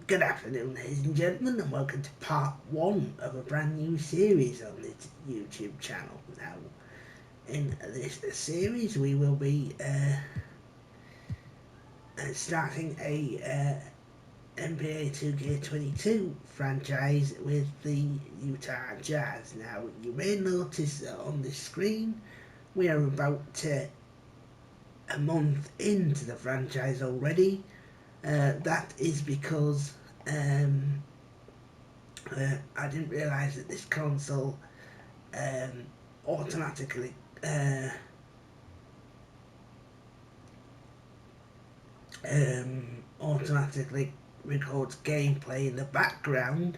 Good afternoon, ladies and gentlemen, and welcome to part 1 of a brand new series on this YouTube channel. Now, in this series, we will be starting a NBA 2K22 franchise with the Utah Jazz. Now, you may notice that on this screen, we are about a month into the franchise already. That is because I didn't realise that this console automatically records gameplay in the background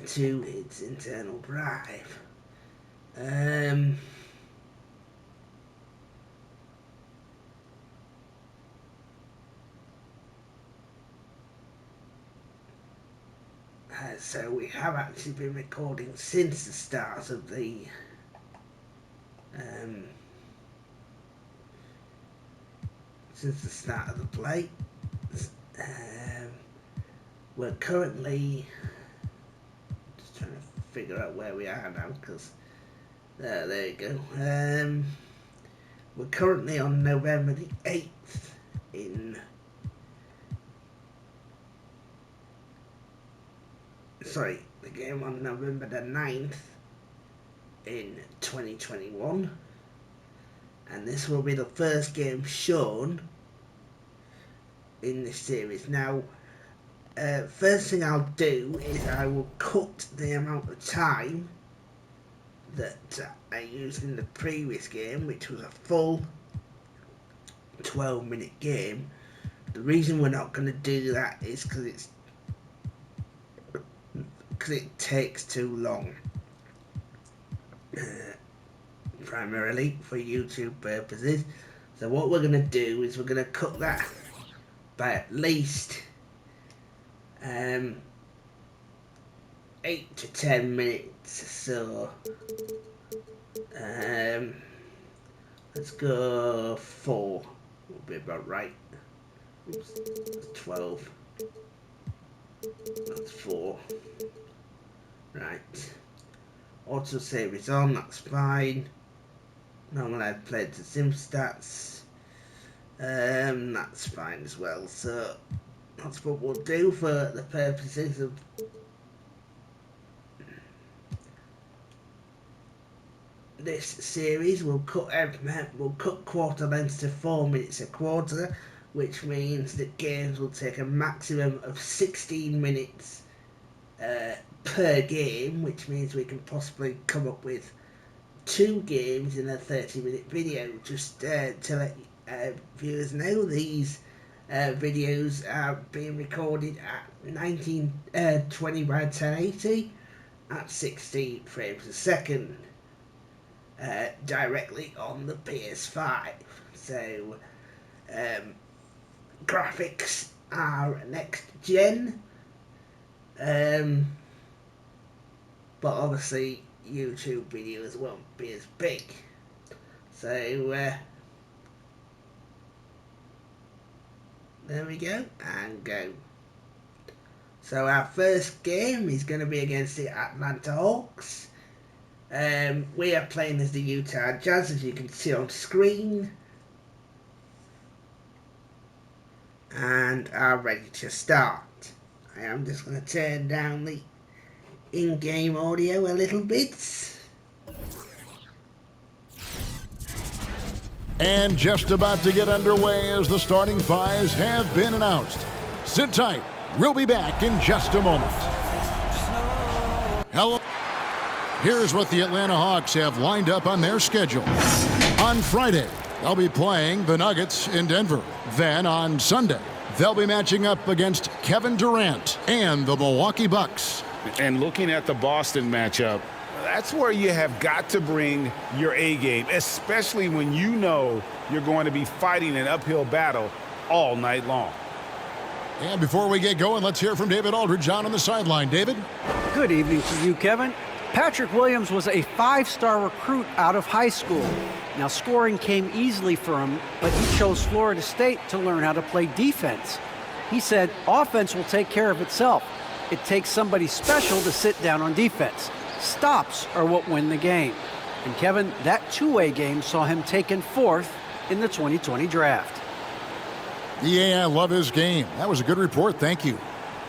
to its internal drive. So we have actually been recording since the start of the play. We're currently just trying to figure out where we are now, because there you go. We're currently on November the 8th the game on November the 9th in 2021, and this will be the first game shown in this series. Now, first thing I'll do is I will cut the amount of time that I used in the previous game, which was a full 12-minute game. The reason we're not going to do that is because it takes too long, primarily for YouTube purposes. So what we're going to do is we're going to cut that by at least 8 to 10 minutes. So let's go 4, will be about right. Oops, that's 12. That's 4. Right. Autosave is on, that's fine. Normal I've played the sim stats. That's fine as well. So that's what we'll do for the purposes of this series. We'll cut quarter lengths to 4 minutes a quarter, which means that games will take a maximum of 16 minutes per game, which means we can possibly come up with 2 games in a 30-minute video. Just to let viewers know, these videos are being recorded at 1920 by 1080 at 60 frames a second, directly on the PS5. So graphics are next gen, but obviously YouTube videos won't be as big. So there we go, and go. So our first game is going to be against the Atlanta Hawks. We are playing as the Utah Jazz, as you can see on screen, and are ready to start. I am just going to turn down the in-game audio a little bit. And just about to get underway as the starting fives have been announced. Sit tight. We'll be back in just a moment. Hello. Here's what the Atlanta Hawks have lined up on their schedule. On Friday, they'll be playing the Nuggets in Denver. Then on Sunday, they'll be matching up against Kevin Durant and the Milwaukee Bucks. And looking at the Boston matchup, that's where you have got to bring your A game, especially when you know you're going to be fighting an uphill battle all night long. And before we get going, let's hear from David Aldridge on the sideline. David? Good evening to you, Kevin. Patrick Williams was a 5-star recruit out of high school. Now, scoring came easily for him, but he chose Florida State to learn how to play defense. He said offense will take care of itself. It takes somebody special to sit down on defense. Stops are what win the game. And Kevin, that two-way game saw him taken 4th in the 2020 draft. Yeah, I love his game. That was a good report. Thank you.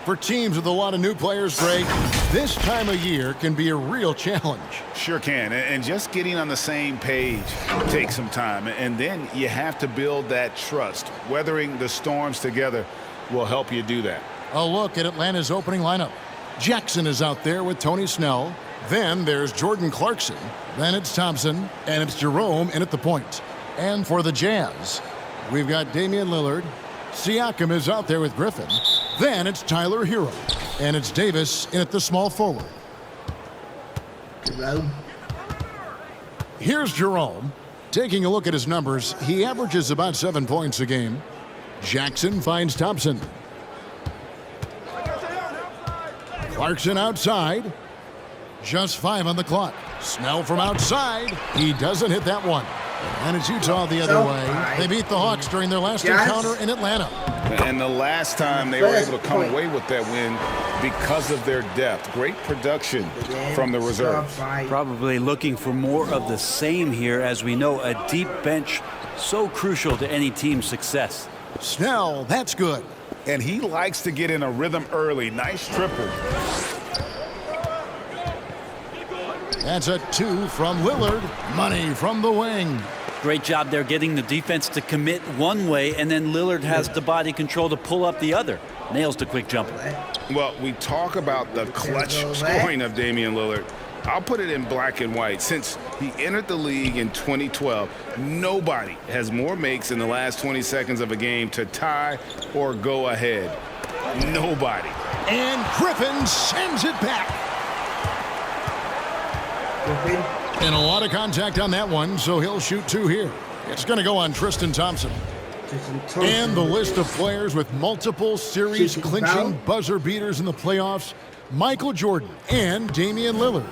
For teams with a lot of new players, Greg, this time of year can be a real challenge. Sure can. And just getting on the same page takes some time. And then you have to build that trust. Weathering the storms together will help you do that. A look at Atlanta's opening lineup. Jackson is out there with Tony Snell. Then there's Jordan Clarkson. Then it's Thompson. And it's Jerome in at the point. And for the Jazz, we've got Damian Lillard. Siakam is out there with Griffin. Then it's Tyler Hero. And it's Davis in at the small forward. Jerome. Here's Jerome. Taking a look at his numbers, he averages about 7 points a game. Jackson finds Thompson. Clarkson outside. Just 5 on the clock. Snell from outside. He doesn't hit that one. And it's Utah the other way. They beat the Hawks during their last encounter in Atlanta. And the last time they were able to come away with that win because of their depth. Great production from the reserves. Probably looking for more of the same here, as we know a deep bench so crucial to any team's success. Snell, that's good. And he likes to get in a rhythm early. Nice triple. That's a 2 from Lillard. Money from the wing. Great job there getting the defense to commit one way, and then Lillard has the body control to pull up the other. Nails the quick jumper. Well, we talk about the clutch scoring of Damian Lillard. I'll put it in black and white. Since he entered the league in 2012, nobody has more makes in the last 20 seconds of a game to tie or go ahead. Nobody. And Griffin sends it back. Griffin. And a lot of contact on that one, so he'll shoot 2 here. It's going to go on Tristan Thompson. And the list of players with multiple series-clinching buzzer beaters in the playoffs, Michael Jordan and Damian Lillard.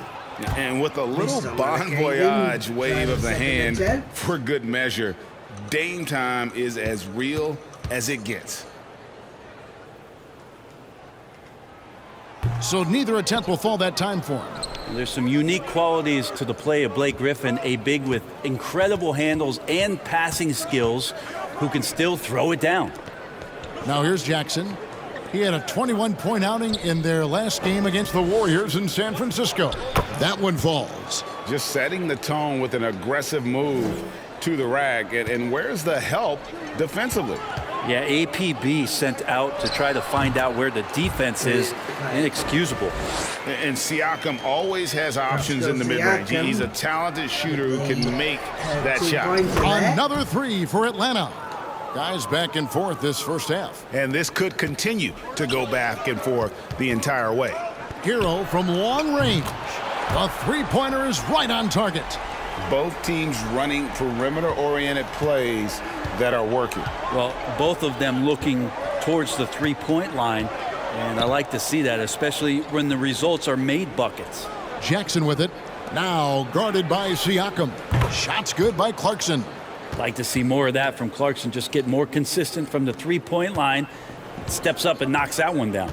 And with a little bon voyage wave of the hand for good measure, Dame time is as real as it gets. So neither attempt will fall that time for him. There's some unique qualities to the play of Blake Griffin, a big with incredible handles and passing skills who can still throw it down. Now here's Jackson. He had a 21-point outing in their last game against the Warriors in San Francisco. That one falls. Just setting the tone with an aggressive move to the rack. And where's the help defensively? Yeah, APB sent out to try to find out where the defense is. Inexcusable. And Siakam always has options in the mid-range. He's a talented shooter who can make that shot. Another 3 for Atlanta. Guys back and forth this first half. And this could continue to go back and forth the entire way. Hero from long range. The three-pointer is right on target. Both teams running perimeter-oriented plays that are working. Well, both of them looking towards the three-point line, and I like to see that, especially when the results are made buckets. Jackson with it. Now guarded by Siakam. Shots good by Clarkson. Like to see more of that from Clarkson. Just get more consistent from the three-point line. Steps up and knocks that one down.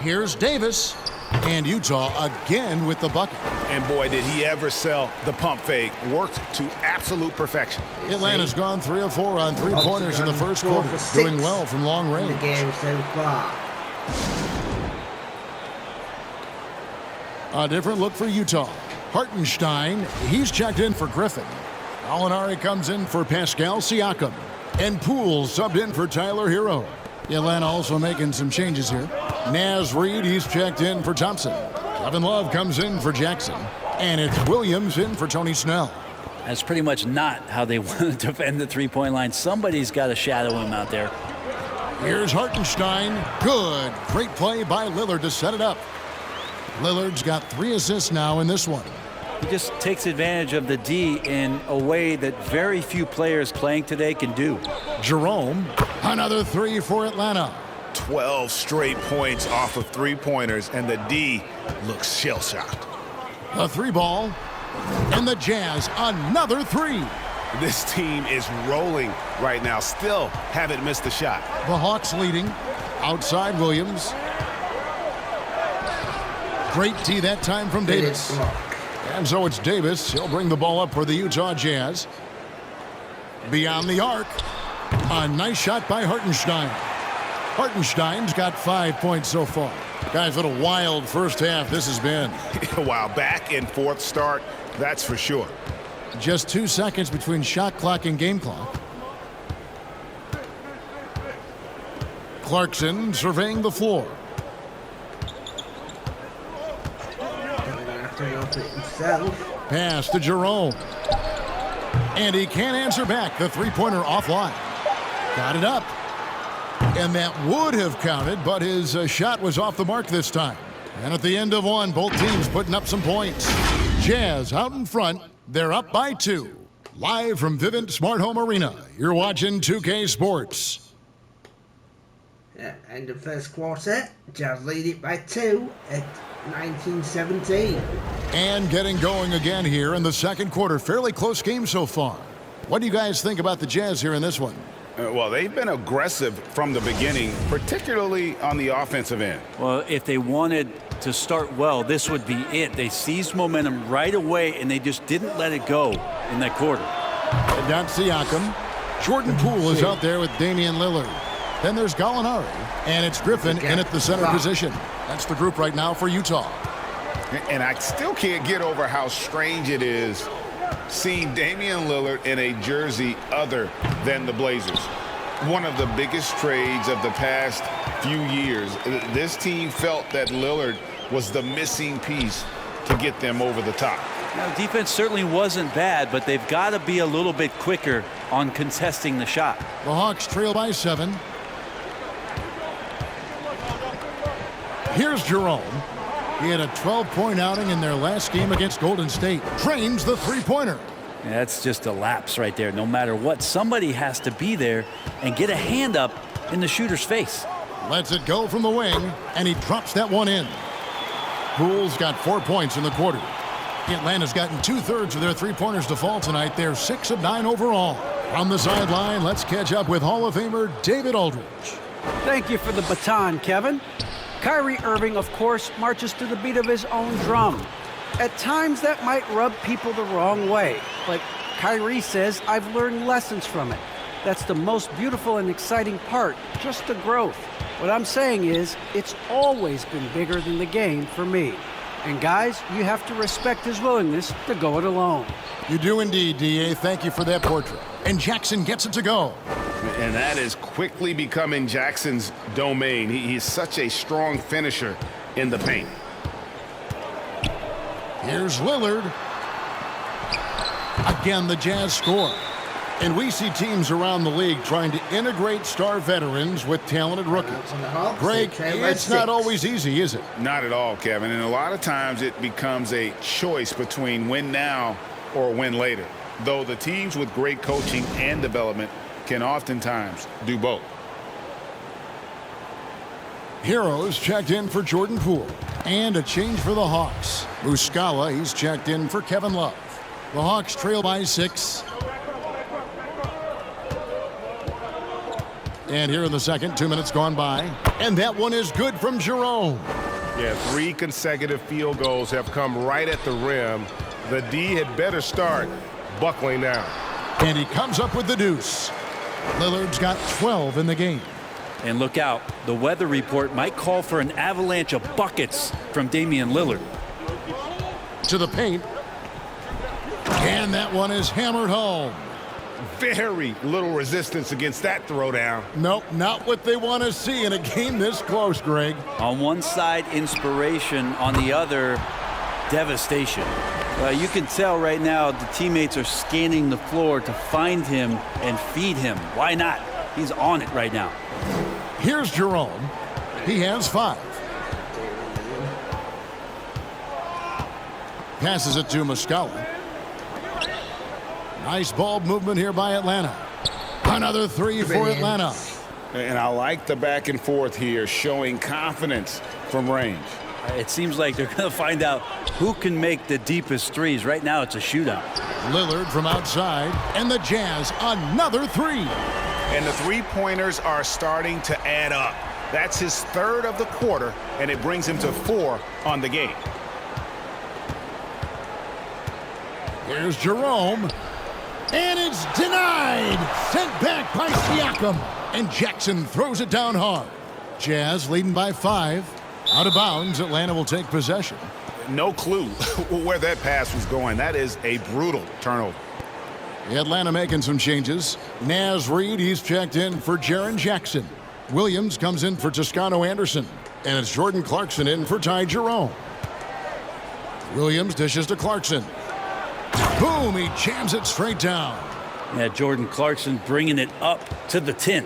Here's Davis. And Utah again with the bucket. And boy, did he ever sell the pump fake. Worked to absolute perfection. Atlanta's gone 3 of 4 on three-pointers in the first quarter. Doing well from long range. The game so far. A different look for Utah. Hartenstein, he's checked in for Griffin. Alinari comes in for Pascal Siakam. And Poole subbed in for Tyler Hero. Atlanta also making some changes here. Naz Reid, he's checked in for Thompson. Kevin Love comes in for Jackson. And it's Williams in for Tony Snell. That's pretty much not how they want to defend the three-point line. Somebody's got to shadow him out there. Here's Hartenstein. Good. Great play by Lillard to set it up. Lillard's got 3 assists now in this one. He just takes advantage of the D in a way that very few players playing today can do. Jerome, another 3 for Atlanta. 12 straight points off of three-pointers, and the D looks shell-shocked. A 3 ball, and the Jazz, another 3. This team is rolling right now. Still haven't missed a shot. The Hawks leading. Outside Williams. Great tee that time from Davis. And so it's Davis. He'll bring the ball up for the Utah Jazz. Beyond the arc. A nice shot by Hartenstein. Hartenstein's got 5 points so far. Guys, what a wild first half this has been. Wow, back and forth start, that's for sure. Just 2 seconds between shot clock and game clock. Clarkson surveying the floor. Pass to Jerome. And he can't answer back. The three-pointer offline. Got it up. And that would have counted, but his shot was off the mark this time. And at the end of one, both teams putting up some points. Jazz out in front. They're up by 2. Live from Vivint Smart Home Arena, you're watching 2K Sports. Yeah, end of first quarter. Jazz lead it by 2 at 19-17. And getting going again here in the second quarter. Fairly close game so far. What do you guys think about the Jazz here in this one? Well, they've been aggressive from the beginning, particularly on the offensive end. Well, if they wanted to start well, this would be it. They seized momentum right away, and they just didn't let it go in that quarter. And not Siakam. Jordan Poole is out there with Damian Lillard. Then there's Gallinari, and it's Griffin in at the center position. That's the group right now for Utah. And I still can't get over how strange it is seeing Damian Lillard in a jersey other than the Blazers. One of the biggest trades of the past few years. This team felt that Lillard was the missing piece to get them over the top. Now, defense certainly wasn't bad, but they've got to be a little bit quicker on contesting the shot. The Hawks trail by 7. Here's Jerome. He had a 12-point outing in their last game against Golden State. Drains the three-pointer. Yeah, that's just a lapse right there. No matter what, somebody has to be there and get a hand up in the shooter's face. Lets it go from the wing, and he drops that one in. Poole's got 4 points in the quarter. Atlanta's gotten 2/3 of their three-pointers to fall tonight. They're 6 of 9 overall. From the sideline, let's catch up with Hall of Famer David Aldridge. Thank you for the baton, Kevin. Kyrie Irving, of course, marches to the beat of his own drum. At times, that might rub people the wrong way. But Kyrie says, I've learned lessons from it. That's the most beautiful and exciting part, just the growth. What I'm saying is, it's always been bigger than the game for me. And guys, you have to respect his willingness to go it alone. You do indeed, D.A. Thank you for that portrait. And Jackson gets it to go. And that is quickly becoming Jackson's domain. He's such a strong finisher in the paint. Here's Lillard. Again, the Jazz score. And we see teams around the league trying to integrate star veterans with talented rookies. Greg, it's not always easy, is it? Not at all, Kevin. And a lot of times it becomes a choice between win now or win later. Though the teams with great coaching and development can oftentimes do both. Heroes checked in for Jordan Poole. And a change for the Hawks. Muscala, he's checked in for Kevin Love. The Hawks trail by 6. And here in the second, 2 minutes gone by. And that one is good from Jerome. Yeah, 3 consecutive field goals have come right at the rim. The D had better start buckling now. And he comes up with the deuce. Lillard's got 12 in the game. And look out, the weather report might call for an avalanche of buckets from Damian Lillard. To the paint. And that one is hammered home. Very little resistance against that throwdown. Nope, not what they want to see in a game this close, Greg. On one side, inspiration. On the other, devastation. You can tell right now the teammates are scanning the floor to find him and feed him. Why not? He's on it right now. Here's Jerome. He has 5. Passes it to Muscala. Nice ball movement here by Atlanta. Another 3 for Atlanta. And I like the back and forth here, showing confidence from range. It seems like they're going to find out who can make the deepest threes. Right now, it's a shootout. Lillard from outside, and the Jazz another three. And the three-pointers are starting to add up. That's his third of the quarter, and it brings him to 4 on the game. Here's Jerome, and it's denied. Sent back by Siakam, and Jackson throws it down hard. Jazz leading by 5. Out of bounds, Atlanta will take possession. No clue where that pass was going. That is a brutal turnover. Atlanta making some changes. Naz Reid, he's checked in for Jaren Jackson. Williams comes in for Toscano Anderson. And it's Jordan Clarkson in for Ty Jerome. Williams dishes to Clarkson. Boom, he jams it straight down. Yeah, Jordan Clarkson bringing it up to the 10.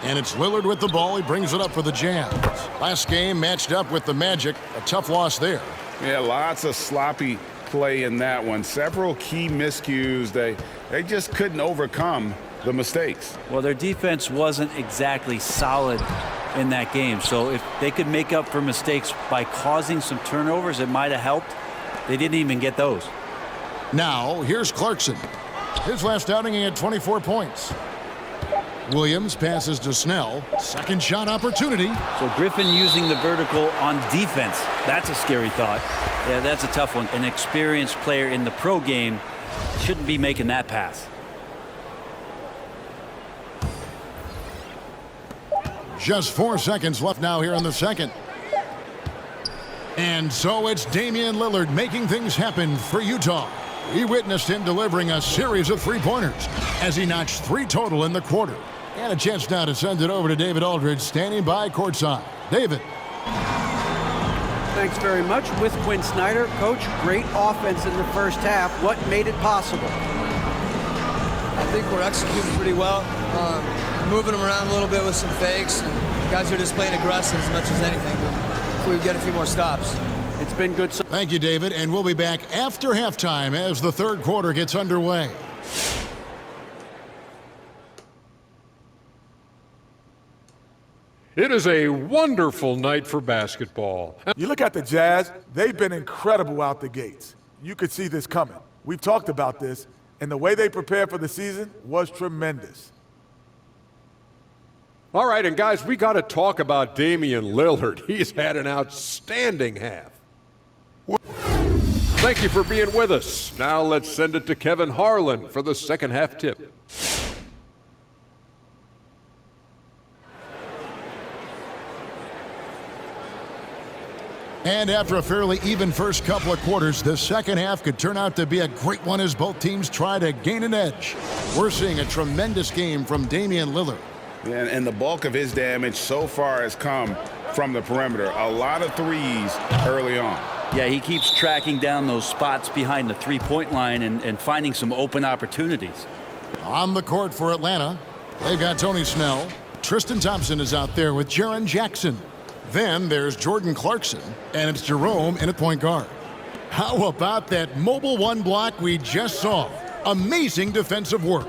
And it's Lillard with the ball. He brings it up for the Jazz. Last game matched up with the Magic. A tough loss there. Yeah, lots of sloppy play in that one. Several key miscues. They just couldn't overcome the mistakes. Well, their defense wasn't exactly solid in that game. So if they could make up for mistakes by causing some turnovers, it might have helped. They didn't even get those. Now, here's Clarkson. His last outing, he had 24 points. Williams passes to Snell. Second shot opportunity. So Griffin using the vertical on defense. That's a scary thought. Yeah, that's a tough one. An experienced player in the pro game shouldn't be making that pass. Just 4 seconds left now here in the second. And so it's Damian Lillard making things happen for Utah. We witnessed him delivering a series of three-pointers as he notched 3 total in the quarter. And a chance now to send it over to David Aldridge, standing by courtside. David. Thanks very much. With Quinn Snyder, Coach, great offense in the first half. What made it possible? I think we're executing pretty well. Moving them around a little bit with some fakes. And guys are just playing aggressive as much as anything. If we get a few more stops. It's been good. Thank you, David. And we'll be back after halftime as the third quarter gets underway. It is a wonderful night for basketball. You look at the Jazz, they've been incredible out the gates. You could see this coming. We've talked about this, and the way they prepared for the season was tremendous. All right, and guys, we got to talk about Damian Lillard. He's had an outstanding half. Thank you for being with us. Now let's send it to Kevin Harlan for the second half tip. And after a fairly even first couple of quarters, the second half could turn out to be a great one as both teams try to gain an edge. We're seeing a tremendous game from Damian Lillard. And the bulk of his damage so far has come from the perimeter. A lot of threes early on. Yeah, he keeps tracking down those spots behind the three-point line and finding some open opportunities. On the court for Atlanta, they've got Tony Snell. Tristan Thompson is out there with Jaren Jackson. Then there's Jordan Clarkson, and it's Jerome in at point guard. How about that mobile one block we just saw? Amazing defensive work.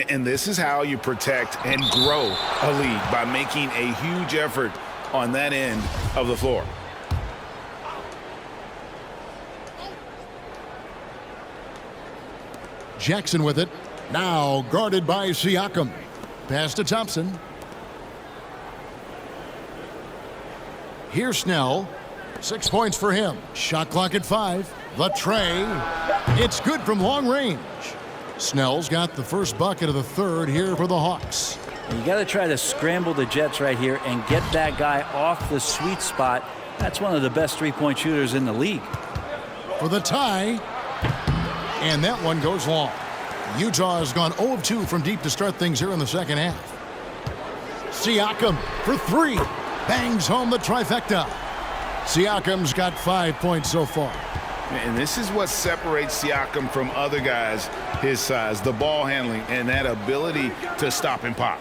And this is how you protect and grow a lead, by making a huge effort on that end of the floor. Jackson with it. Now guarded by Siakam. Pass to Thompson. Here's Snell. 6 points for him. Shot clock at 5. The tray. It's good from long range. Snell's got the first bucket of the third here for the Hawks. You got to try to scramble the Jets right here and get that guy off the sweet spot. That's one of the best three-point shooters in the league. For the tie. And that one goes long. Utah has gone 0 of 2 from deep to start things here in the second half. Siakam for 3. Bangs home the trifecta. Siakam's got 5 points so far. And this is what separates Siakam from other guys his size, the ball handling and that ability to stop and pop.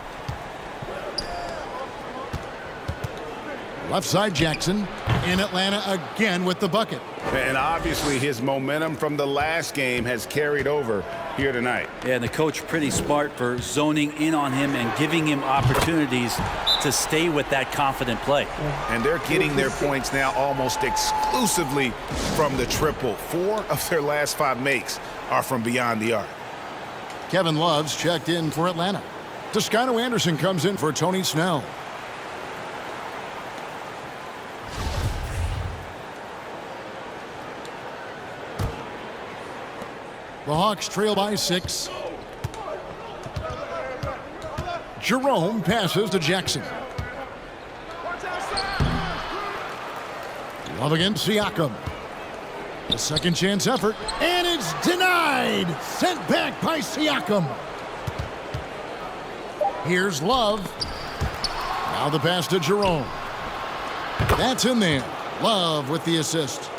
Left side Jackson. In Atlanta again with the bucket. And obviously his momentum from the last game has carried over here tonight. Yeah, and the coach pretty smart for zoning in on him and giving him opportunities to stay with that confident play. And they're getting their points now almost exclusively from the triple. 4 of their last 5 makes are from beyond the arc. Kevin Love's checked in for Atlanta. Toscano Anderson comes in for Tony Snell. The Hawks trail by 6. Jerome passes to Jackson. Love against Siakam. A second chance effort, and it's denied. Sent back by Siakam. Here's Love. Now the pass to Jerome. That's in there. Love with the assist.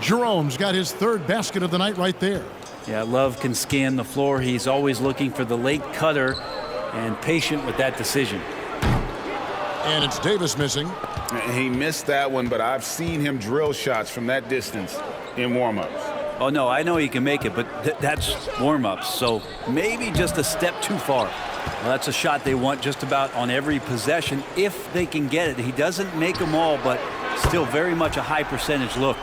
Jerome's got his 3rd basket of the night right there. Yeah, Love can scan the floor. He's always looking for the late cutter and patient with that decision. And it's Davis missing. He missed that one, but I've seen him drill shots from that distance in warm-ups. Oh, no, I know he can make it, but that's warm-ups, so maybe just a step too far. Well, that's a shot they want just about on every possession if they can get it. He doesn't make them all, but still very much a high percentage look.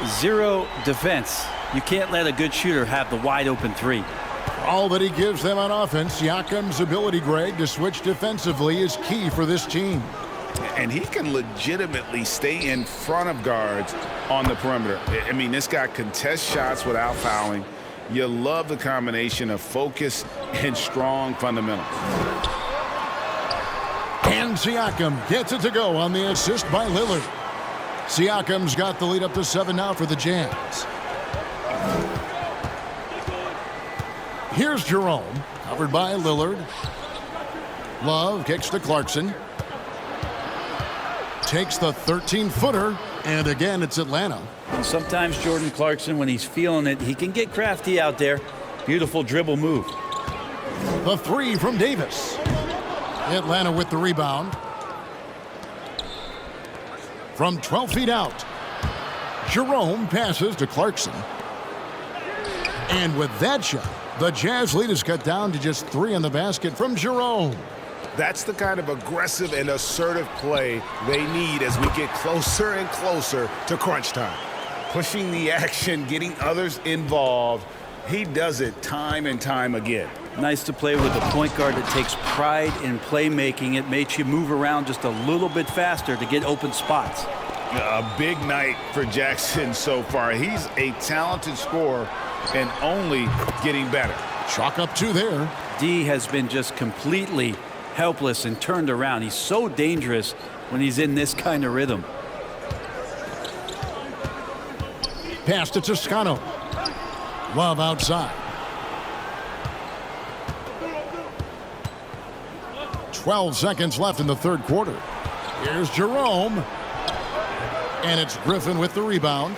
0 defense. You can't let a good shooter have the wide-open 3. All that he gives them on offense, Siakam's ability, Greg, to switch defensively is key for this team. And he can legitimately stay in front of guards on the perimeter. I mean, this guy contests shots without fouling. You love the combination of focus and strong fundamentals. And Siakam gets it to go on the assist by Lillard. Siakam's got the lead up to 7 now for the Jazz. Here's Jerome, covered by Lillard. Love kicks to Clarkson. Takes the 13-footer, and again, it's Atlanta. And sometimes Jordan Clarkson, when he's feeling it, he can get crafty out there. Beautiful dribble move. The 3 from Davis. Atlanta with the rebound. From 12 feet out, Jerome passes to Clarkson. And with that shot, the Jazz lead is cut down to just 3 in the basket from Jerome. That's the kind of aggressive and assertive play they need as we get closer and closer to crunch time. Pushing the action, getting others involved. He does it time and time again. Nice to play with a point guard that takes pride in playmaking. It makes you move around just a little bit faster to get open spots. A big night for Jackson so far. He's a talented scorer and only getting better. Chalk up 2 there. D has been just completely helpless and turned around. He's so dangerous when he's in this kind of rhythm. Pass to Toscano. Love outside. 12 seconds left in the 3rd quarter. Here's Jerome. And it's Griffin with the rebound.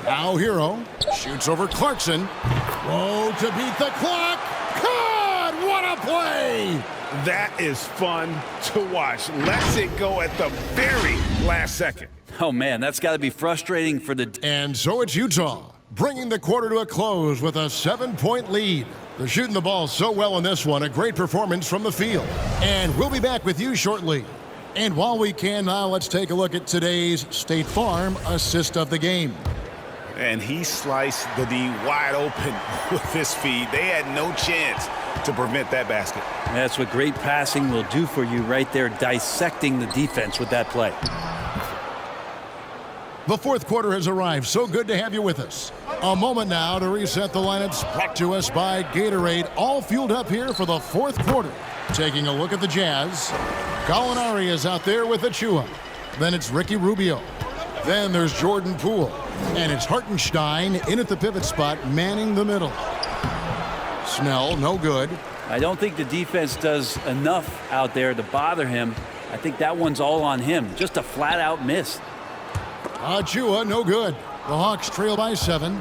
Now Hero shoots over Clarkson. Whoa, to beat the clock. God, what a play! That is fun to watch. Lets it go at the very last second. Oh, man, that's got to be frustrating for the... And so it's Utah, bringing the quarter to a close with a 7-point lead. They're shooting the ball so well in this one. A great performance from the field. And we'll be back with you shortly. And while we can now, let's take a look at today's State Farm assist of the game. And he sliced the D wide open with his feed. They had no chance to prevent that basket. That's what great passing will do for you right there, dissecting the defense with that play. The 4th quarter has arrived. So good to have you with us. A moment now to reset the lineups brought to us by Gatorade. All fueled up here for the 4th quarter. Taking a look at the Jazz. Gallinari is out there with Achua. Then it's Ricky Rubio. Then there's Jordan Poole. And it's Hartenstein in at the pivot spot, manning the middle. Snell, no good. I don't think the defense does enough out there to bother him. I think that one's all on him. Just a flat-out miss. Achua, no good. The Hawks trail by 7.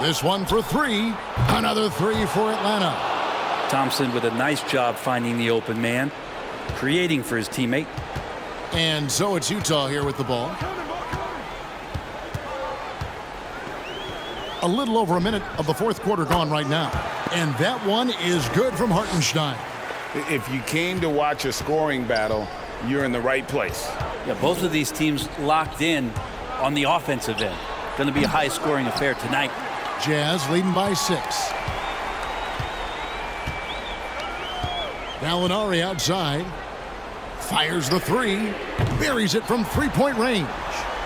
This one for 3. Another 3 for Atlanta. Thompson with a nice job finding the open man, creating for his teammate. And so it's Utah here with the ball. A little over a minute of the fourth quarter gone right now. And that one is good from Hartenstein. If you came to watch a scoring battle, you're in the right place. Yeah, both of these teams locked in on the offensive end. Going to be a high-scoring affair tonight. Jazz leading by 6. Gallinari outside. Fires the 3. Buries it from three-point range.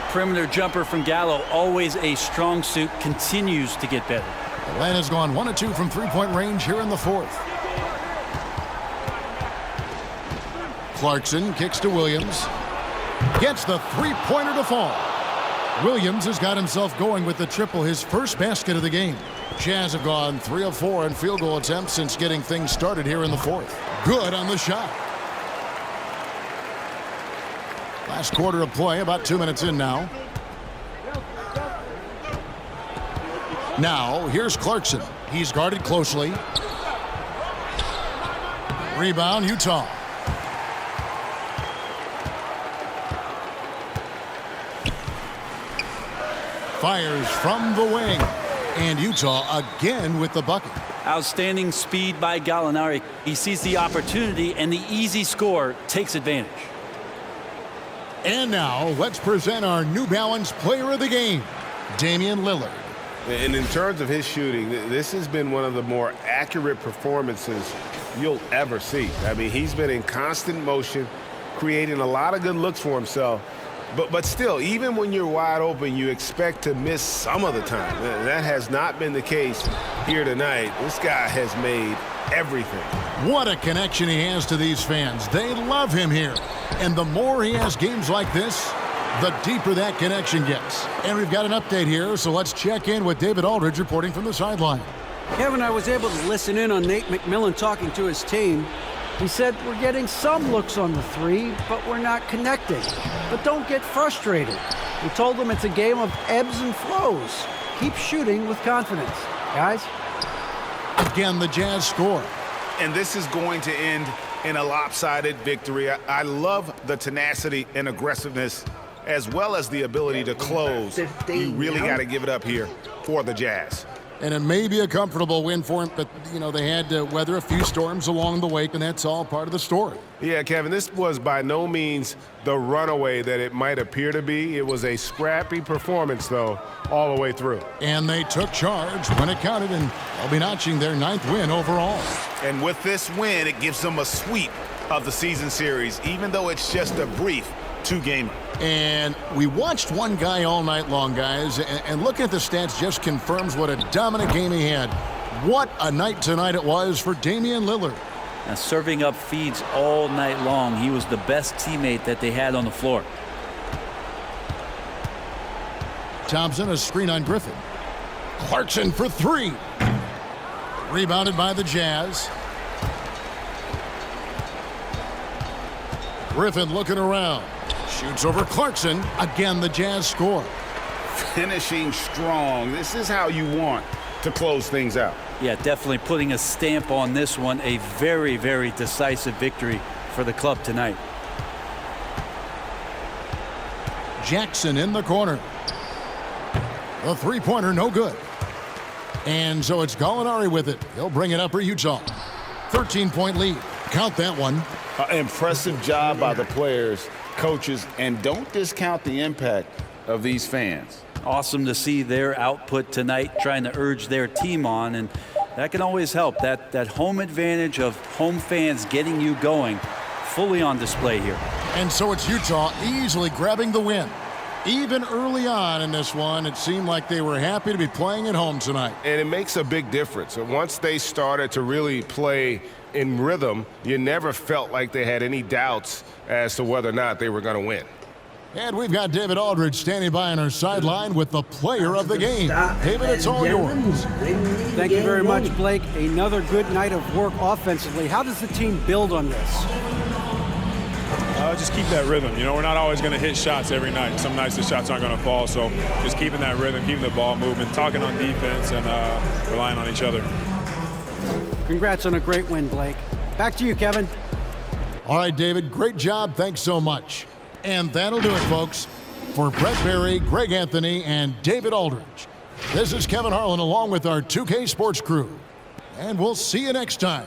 Perimeter jumper from Gallo, always a strong suit, continues to get better. Atlanta's gone 1 of 2 from three-point range here in the fourth. Clarkson kicks to Williams. Gets the three-pointer to fall. Williams has got himself going with the triple, his first basket of the game. Jazz have gone 3 of 4 in field goal attempts since getting things started here in the fourth. Good on the shot. Last quarter of play, about 2 minutes in now. Now, here's Clarkson. He's guarded closely. Rebound, Utah. Fires from the wing. And Utah again with the bucket. Outstanding speed by Gallinari. He sees the opportunity, and the easy score takes advantage. And now, let's present our New Balance player of the game, Damian Lillard. And in terms of his shooting, this has been one of the more accurate performances you'll ever see. I mean, he's been in constant motion, creating a lot of good looks for himself. But still, even when you're wide open, you expect to miss some of the time. That has not been the case here tonight. This guy has made everything. What a connection he has to these fans. They love him here. And the more he has games like this, the deeper that connection gets. And we've got an update here, so let's check in with David Aldridge reporting from the sideline. Kevin, I was able to listen in on Nate McMillan talking to his team. He said, we're getting some looks on the 3, but we're not connecting. But don't get frustrated. We told them it's a game of ebbs and flows. Keep shooting with confidence. Guys? Again, the Jazz score. And this is going to end in a lopsided victory. I love the tenacity and aggressiveness, as well as the ability to close. You really got to give it up here for the Jazz. And it may be a comfortable win for him, but, you know, they had to weather a few storms along the way, and that's all part of the story. Yeah, Kevin, this was by no means the runaway that it might appear to be. It was a scrappy performance, though, all the way through. And they took charge when it counted, and they'll be notching their 9th win overall. And with this win, it gives them a sweep of the season series, even though it's just a brief 2-gamer. And we watched one guy all night long, guys, and looking at the stats just confirms what a dominant game he had. What a night tonight it was for Damian Lillard. Now, serving up feeds all night long. He was the best teammate that they had on the floor. Thompson, a screen on Griffin. Clarkson for 3. Rebounded by the Jazz. Griffin looking around. Shoots over Clarkson. Again, the Jazz score. Finishing strong. This is how you want to close things out. Yeah, definitely putting a stamp on this one. A very, very decisive victory for the club tonight. Jackson in the corner. The three-pointer, no good. And so it's Gallinari with it. He'll bring it up for Utah. 13-point lead. Count that one. Impressive job by the players, coaches, and don't discount the impact of these fans. Awesome to see their output tonight, trying to urge their team on, and that can always help. That home advantage of home fans getting you going, fully on display here. And so it's Utah easily grabbing the win. Even early on in this one, it seemed like they were happy to be playing at home tonight. And it makes a big difference. Once they started to really play in rhythm, you never felt like they had any doubts as to whether or not they were going to win. And we've got David Aldridge standing by on our sideline with the player of the game. David, it's all yours. Thank you very much, Blake. Another good night of work offensively. How does the team build on this? Just keep that rhythm. You know, we're not always going to hit shots every night. Some nights the shots aren't going to fall. So just keeping that rhythm, keeping the ball moving, talking on defense, and relying on each other. Congrats on a great win, Blake. Back to you, Kevin. All right, David, great job. Thanks so much. And that'll do it, folks. For Brett Berry, Greg Anthony, and David Aldridge, this is Kevin Harlan along with our 2K Sports crew. And we'll see you next time.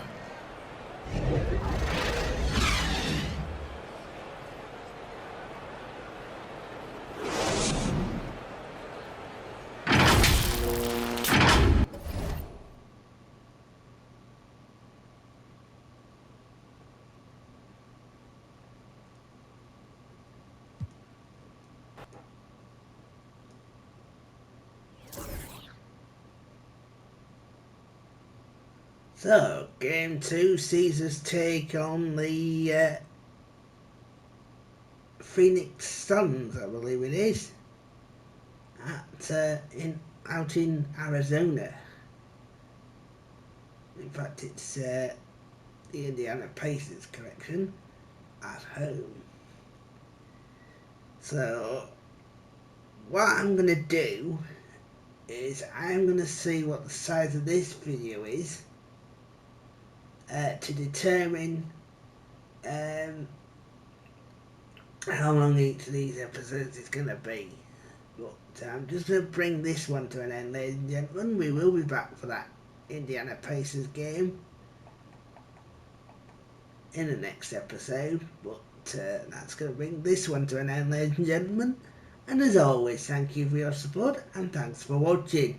So, Game 2 sees us take on the Phoenix Suns, I believe it is, out in Arizona. In fact, it's the Indiana Pacers, correction, at home. So, what I'm going to do is I'm going to see what the size of this video is to determine how long each of these episodes is going to be. But I'm just going to bring this one to an end, ladies and gentlemen. We will be back for that Indiana Pacers game in the next episode, but that's going to bring this one to an end, ladies and gentlemen. And as always, thank you for your support and thanks for watching.